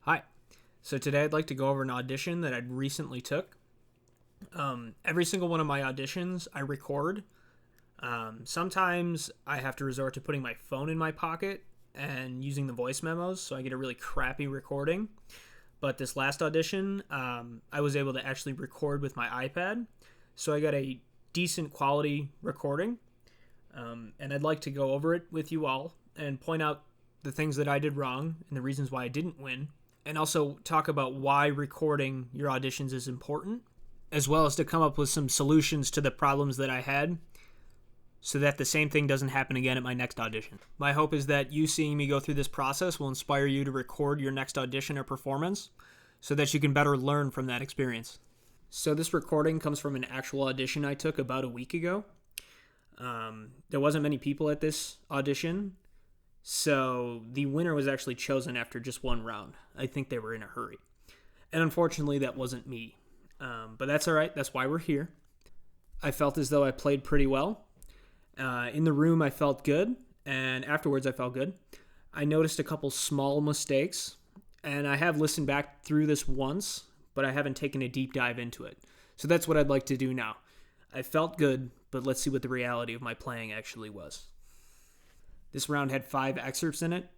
Hi. So today I'd like to go over an audition that I recently took. Every single one of my auditions I record. Sometimes I have to resort to putting my phone in my pocket and using the voice memos, so I get a really crappy recording. But this last audition, I was able to actually record with my iPad, so I got a decent quality recording. And I'd like to go over it with you all and point out the things that I did wrong and the reasons why I didn't win, and also talk about why recording your auditions is important, as well as to come up with some solutions to the problems that I had so that the same thing doesn't happen again at my next audition. My hope is that you seeing me go through this process will inspire you to record your next audition or performance so that you can better learn from that experience. So this recording comes from an actual audition I took about a week ago. There wasn't many people at this audition, so the winner was actually chosen after just one round. I think they were in a hurry. And unfortunately, that wasn't me. But that's all right. That's why we're here. I felt as though I played pretty well. In the room, I felt good. And afterwards, I felt good. I noticed a couple small mistakes. And I have listened back through this once, but I haven't taken a deep dive into it. So that's what I'd like to do now. I felt good, but let's see what the reality of my playing actually was. This round had 5 excerpts in it,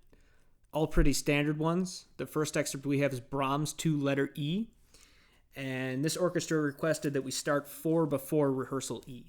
all pretty standard ones. The first excerpt we have is Brahms 2 letter E, and this orchestra requested that we start 4 before rehearsal E.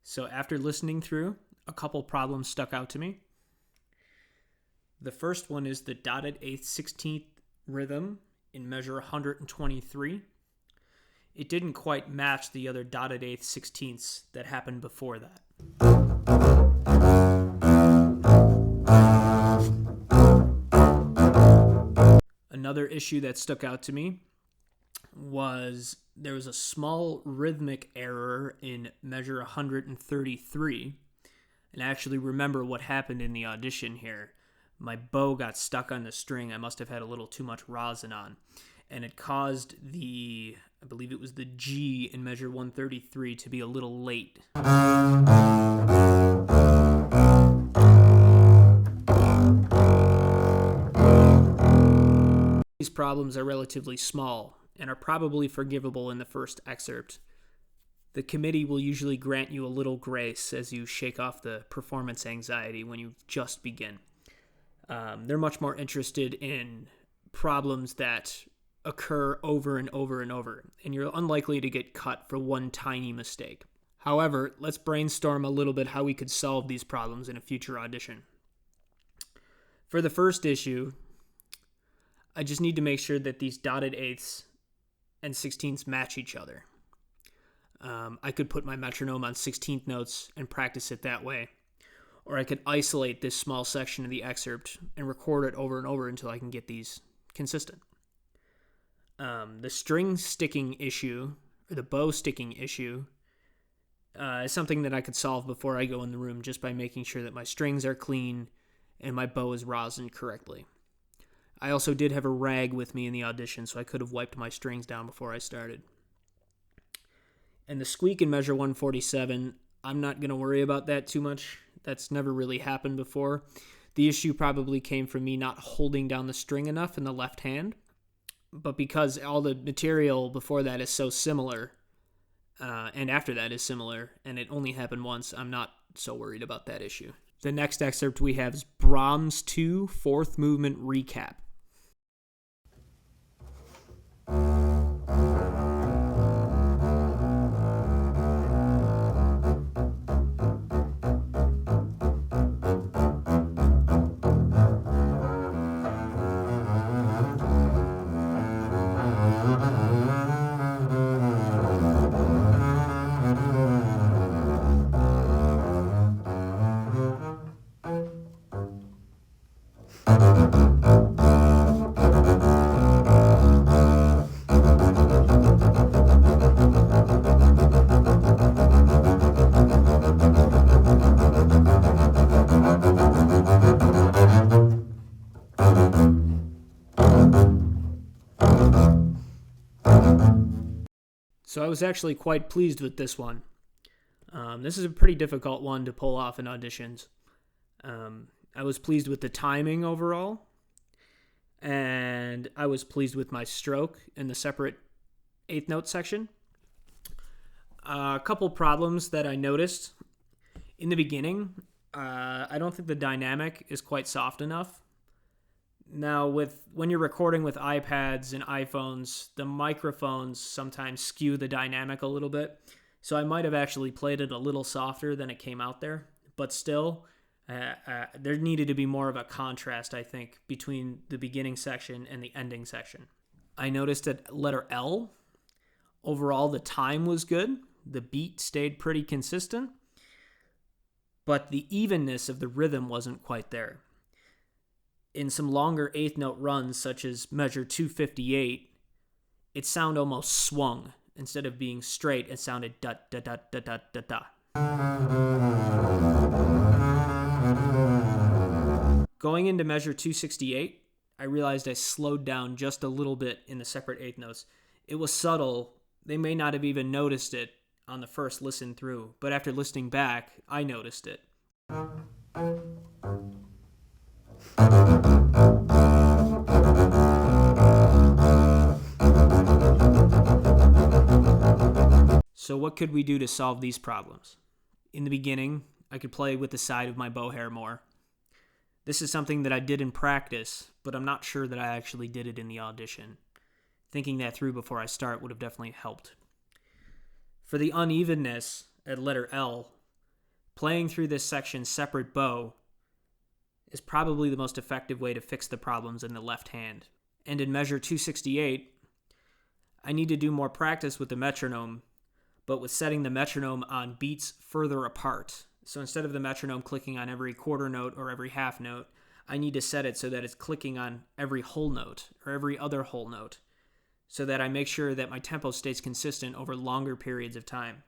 So after listening through, a couple problems stuck out to me. The first one is the dotted 8th 16th rhythm in measure 123. It didn't quite match the other dotted 8th 16ths that happened before that. Another issue that stuck out to me was there was a small rhythmic error in measure 133. And I actually remember what happened in the audition here. My bow got stuck on the string. I must have had a little too much rosin on. And it caused I believe it was the G in measure 133 to be a little late. These problems are relatively small and are probably forgivable in the first excerpt. The committee will usually grant you a little grace as you shake off the performance anxiety when you just begin. They're much more interested in problems that occur over and over and over, and you're unlikely to get cut for one tiny mistake. However, let's brainstorm a little bit how we could solve these problems in a future audition. For the first issue, I just need to make sure that these dotted eighths and 16ths match each other. I could put my metronome on 16th notes and practice it that way. Or I could isolate this small section of the excerpt and record it over and over until I can get these consistent. The string sticking issue, or the bow sticking issue, is something that I could solve before I go in the room just by making sure that my strings are clean and my bow is rosined correctly. I also did have a rag with me in the audition, so I could have wiped my strings down before I started. And the squeak in measure 147, I'm not going to worry about that too much. That's never really happened before. The issue probably came from me not holding down the string enough in the left hand. But because all the material before that is so similar, and after that is similar, and it only happened once, I'm not so worried about that issue. The next excerpt we have is Brahms 2, 4th Movement Recap. So I was actually quite pleased with this one. This is a pretty difficult one to pull off in auditions. I was pleased with the timing overall, and I was pleased with my stroke in the separate eighth note section. A couple problems that I noticed. In the beginning, I don't think the dynamic is quite soft enough. Now, when you're recording with iPads and iPhones, the microphones sometimes skew the dynamic a little bit. So I might have actually played it a little softer than it came out there. But still, there needed to be more of a contrast, I think, between the beginning section and the ending section. I noticed that letter L, overall the time was good. The beat stayed pretty consistent. But the evenness of the rhythm wasn't quite there. In some longer eighth note runs, such as measure 258, its sound almost swung. Instead of being straight, it sounded da da da da da da da. Going into measure 268, I realized I slowed down just a little bit in the separate eighth notes. It was subtle. They may not have even noticed it on the first listen through, but after listening back, I noticed it. So what could we do to solve these problems? In the beginning, I could play with the side of my bow hair more. This is something that I did in practice, but I'm not sure that I actually did it in the audition. Thinking that through before I start would have definitely helped. For the unevenness at letter L, playing through this section separate bow is probably the most effective way to fix the problems in the left hand. And in measure 268, I need to do more practice with the metronome, but with setting the metronome on beats further apart. So instead of the metronome clicking on every quarter note or every half note, I need to set it so that it's clicking on every whole note or every other whole note, so that I make sure that my tempo stays consistent over longer periods of time.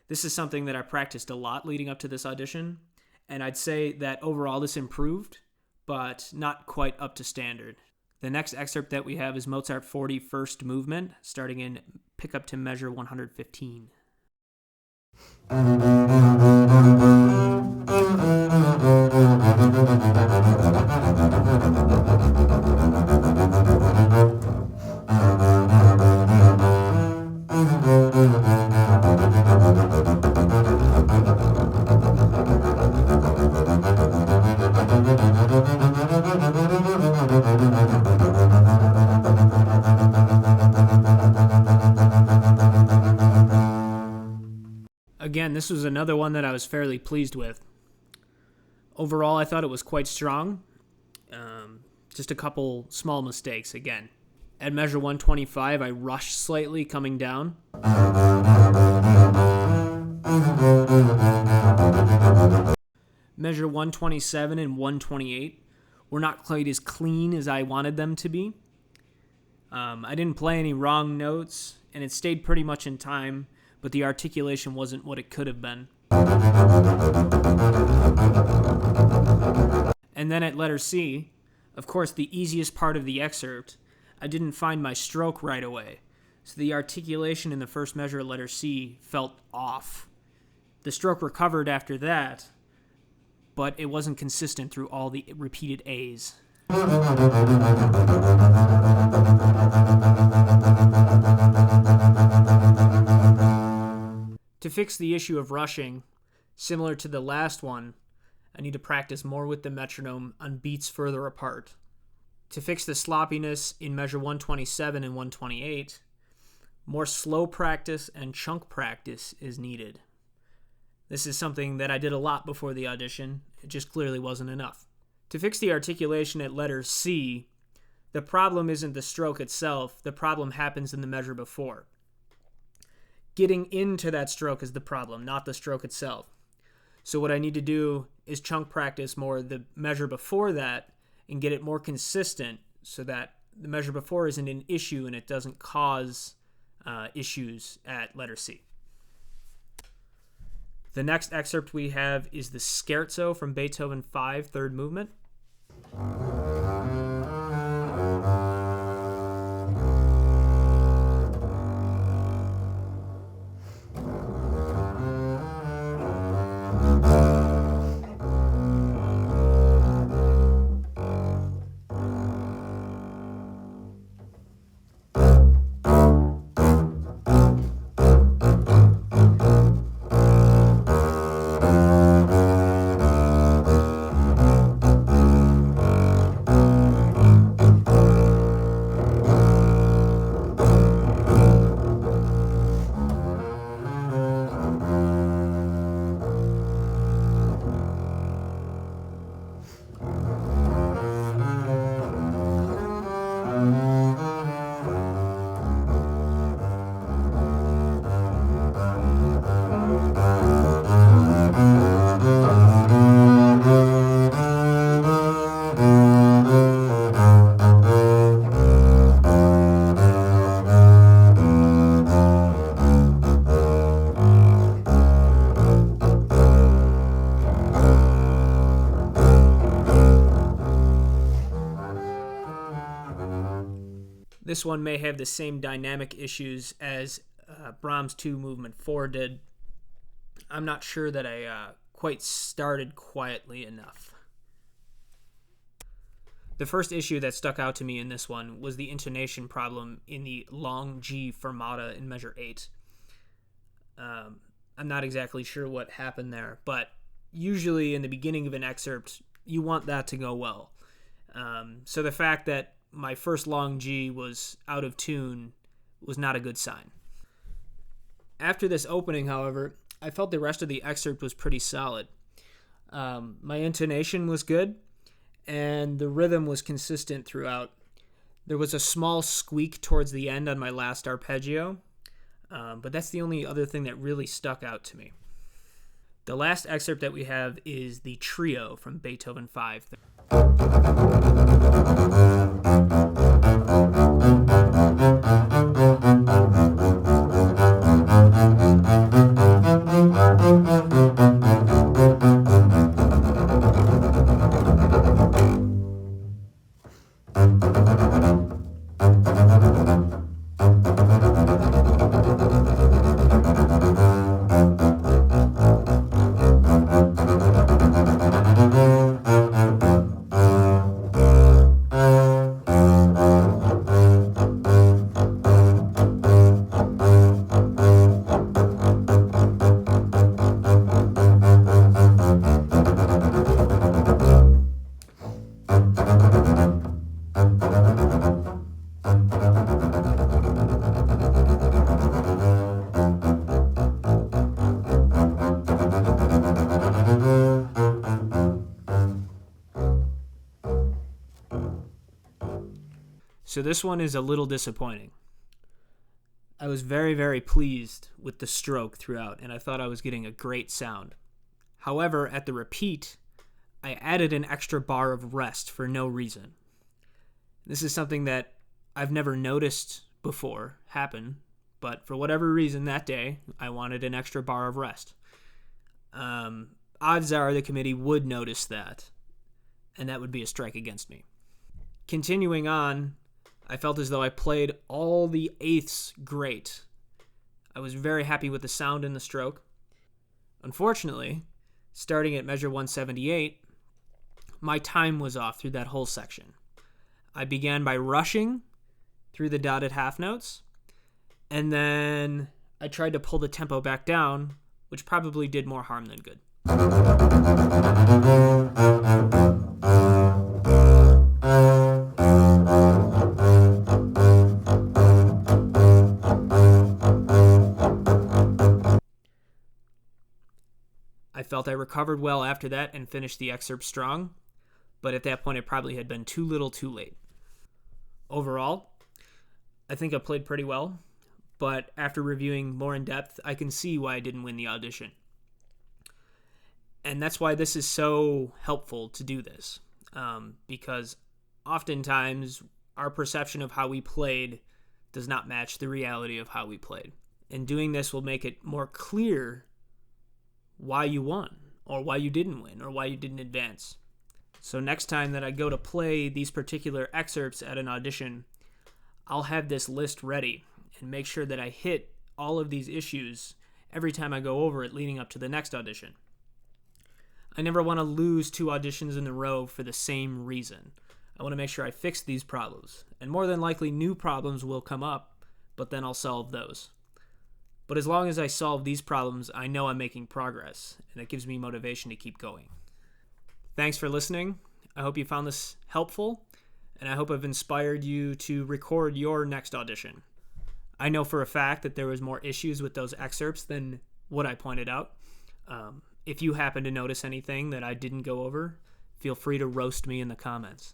This is something that I practiced a lot leading up to this audition, and I'd say that overall this improved, but not quite up to standard. The next excerpt that we have is Mozart 40 First Movement, starting in pick up to measure 115. Again, this was another one that I was fairly pleased with. Overall, I thought it was quite strong. Just a couple small mistakes again. At measure 125, I rushed slightly coming down. Measure 127 and 128 were not quite as clean as I wanted them to be. I didn't play any wrong notes, and it stayed pretty much in time, but the articulation wasn't what it could have been. And then at letter C, of course the easiest part of the excerpt, I didn't find my stroke right away. So the articulation in the first measure at letter C felt off. The stroke recovered after that, but it wasn't consistent through all the repeated A's. To fix the issue of rushing, similar to the last one, I need to practice more with the metronome on beats further apart. To fix the sloppiness in measure 127 and 128, more slow practice and chunk practice is needed. This is something that I did a lot before the audition. It just clearly wasn't enough. To fix the articulation at letter C, the problem isn't the stroke itself. The problem happens in the measure before. Getting into that stroke is the problem, not the stroke itself. So what I need to do is chunk practice more the measure before that and get it more consistent so that the measure before isn't an issue and it doesn't cause issues at letter C. The next excerpt we have is the Scherzo from Beethoven 5, third movement. This one may have the same dynamic issues as Brahms 2 Movement 4 did. I'm not sure that I quite started quietly enough. The first issue that stuck out to me in this one was the intonation problem in the long G fermata in measure 8. I'm not exactly sure what happened there, but usually in the beginning of an excerpt, you want that to go well. So the fact that my first long G was out of tune was not a good sign. After this opening, however, I felt the rest of the excerpt was pretty solid. My intonation was good, and the rhythm was consistent throughout. There was a small squeak towards the end on my last arpeggio, but that's the only other thing that really stuck out to me. The last excerpt that we have is the Trio from Beethoven 5. So this one is a little disappointing. I was very, very pleased with the stroke throughout, and I thought I was getting a great sound. However, at the repeat, I added an extra bar of rest for no reason. This is something that I've never noticed before happen, but for whatever reason that day, I wanted an extra bar of rest. Odds are the committee would notice that, and that would be a strike against me. Continuing on, I felt as though I played all the eighths great. I was very happy with the sound in the stroke. Unfortunately, starting at measure 178, my time was off through that whole section. I began by rushing through the dotted half notes, and then I tried to pull the tempo back down, which probably did more harm than good. I felt I recovered well after that and finished the excerpt strong, but at that point it probably had been too little too late. Overall, I think I played pretty well, but after reviewing more in depth, I can see why I didn't win the audition. And that's why this is so helpful to do this, because oftentimes our perception of how we played does not match the reality of how we played. And doing this will make it more clear why you won, or why you didn't win, or why you didn't advance. So next time that I go to play these particular excerpts at an audition, I'll have this list ready and make sure that I hit all of these issues every time I go over it leading up to the next audition. I never want to lose 2 auditions in a row for the same reason. I want to make sure I fix these problems, and more than likely new problems will come up, but then I'll solve those. But as long as I solve these problems, I know I'm making progress, and it gives me motivation to keep going. Thanks for listening. I hope you found this helpful, and I hope I've inspired you to record your next audition. I know for a fact that there was more issues with those excerpts than what I pointed out. If you happen to notice anything that I didn't go over, feel free to roast me in the comments.